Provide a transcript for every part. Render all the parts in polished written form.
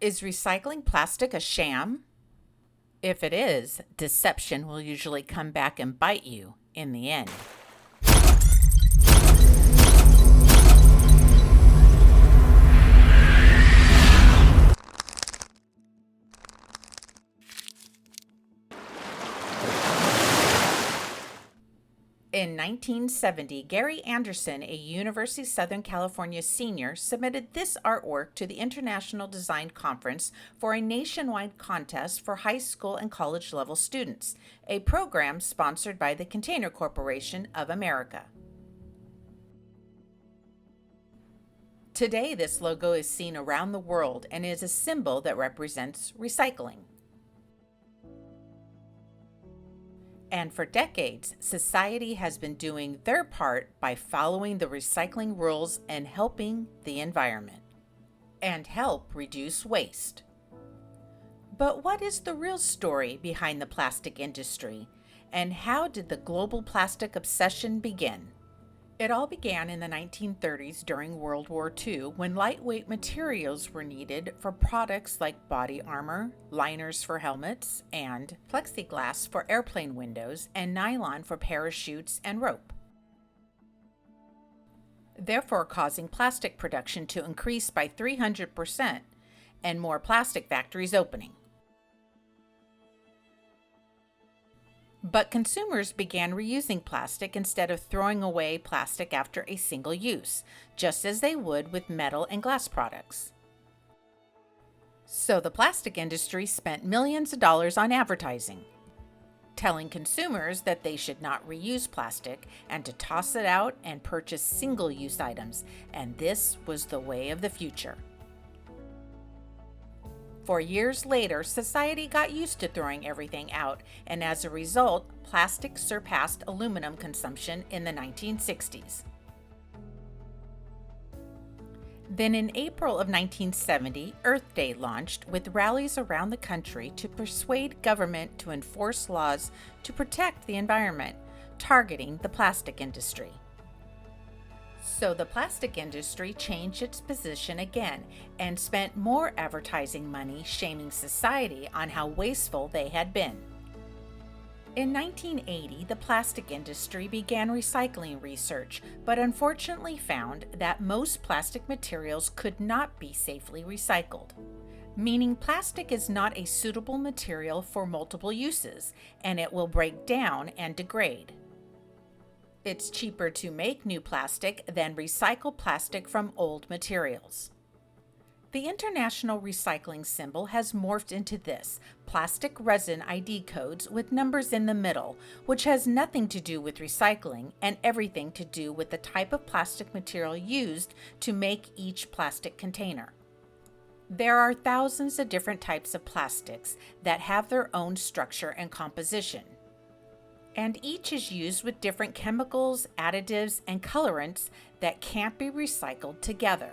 Is recycling plastic a sham? If it is, deception will usually come back and bite you in the end. In 1970, Gary Anderson, a University of Southern California senior, submitted this artwork to the International Design Conference for a nationwide contest for high school and college level students, a program sponsored by the Container Corporation of America. Today, this logo is seen around the world and is a symbol that represents recycling. And for decades, society has been doing their part by following the recycling rules and helping the environment and help reduce waste. But what is the real story behind the plastic industry, and how did the global plastic obsession begin? It all began in the 1930s during World War II, when lightweight materials were needed for products like body armor, liners for helmets, and plexiglass for airplane windows, and nylon for parachutes and rope, therefore causing plastic production to increase by 300% and more plastic factories opening. But consumers began reusing plastic instead of throwing away plastic after a single use, just as they would with metal and glass products. So the plastic industry spent millions of dollars on advertising, telling consumers that they should not reuse plastic and to toss it out and purchase single-use items, and this was the way of the future. 4 years later, society got used to throwing everything out, and as a result, plastic surpassed aluminum consumption in the 1960s. Then in April of 1970, Earth Day launched with rallies around the country to persuade government to enforce laws to protect the environment, targeting the plastic industry. So the plastic industry changed its position again and spent more advertising money shaming society on how wasteful they had been. In 1980, the plastic industry began recycling research, but unfortunately found that most plastic materials could not be safely recycled, meaning plastic is not a suitable material for multiple uses, and it will break down and degrade. It's cheaper to make new plastic than recycle plastic from old materials. The international recycling symbol has morphed into this, plastic resin ID codes with numbers in the middle, which has nothing to do with recycling and everything to do with the type of plastic material used to make each plastic container. There are thousands of different types of plastics that have their own structure and composition, and each is used with different chemicals, additives, and colorants that can't be recycled together.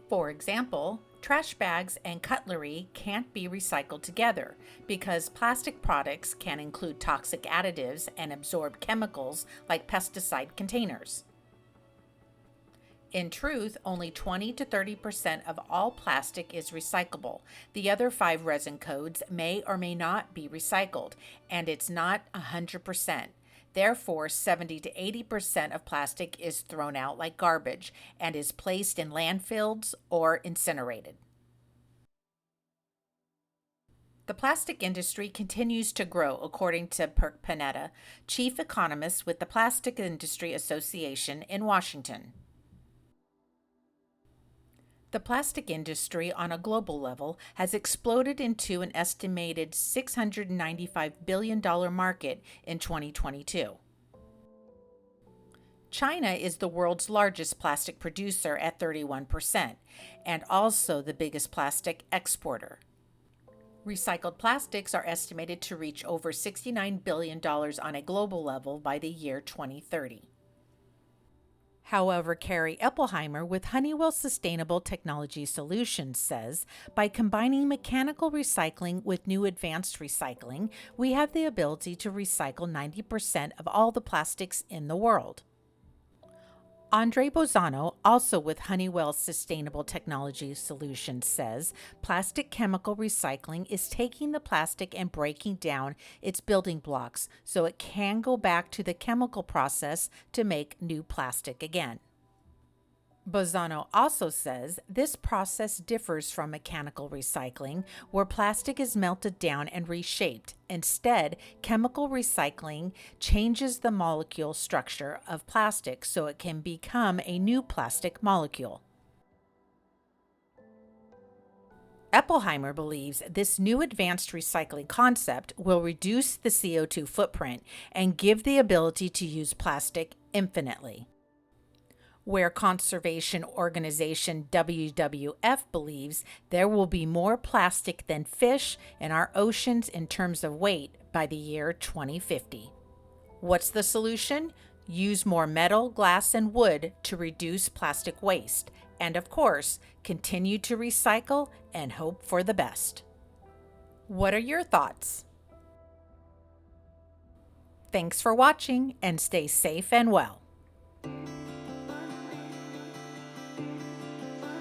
For example, trash bags and cutlery can't be recycled together because plastic products can include toxic additives and absorb chemicals like pesticide containers. In truth, only 20 to 30% of all plastic is recyclable. The other 5 resin codes may or may not be recycled, and it's not 100%. Therefore, 70 to 80% of plastic is thrown out like garbage and is placed in landfills or incinerated. The plastic industry continues to grow, according to Perk Panetta, chief economist with the Plastic Industry Association in Washington. The plastic industry on a global level has exploded into an estimated $695 billion market in 2022. China is the world's largest plastic producer at 31% and also the biggest plastic exporter. Recycled plastics are estimated to reach over $69 billion on a global level by the year 2030. However, Carrie Eppelheimer with Honeywell Sustainable Technology Solutions says, by combining mechanical recycling with new advanced recycling, we have the ability to recycle 90% of all the plastics in the world. Andre Bozano, also with Honeywell's Sustainable Technology Solutions, says plastic chemical recycling is taking the plastic and breaking down its building blocks so it can go back to the chemical process to make new plastic again. Bozano also says this process differs from mechanical recycling, where plastic is melted down and reshaped. Instead, chemical recycling changes the molecule structure of plastic so it can become a new plastic molecule. Eppelheimer believes this new advanced recycling concept will reduce the CO2 footprint and give the ability to use plastic infinitely. Where conservation organization WWF believes there will be more plastic than fish in our oceans in terms of weight by the year 2050. What's the solution? Use more metal, glass, and wood to reduce plastic waste. And of course, continue to recycle and hope for the best. What are your thoughts? Thanks for watching and stay safe and well.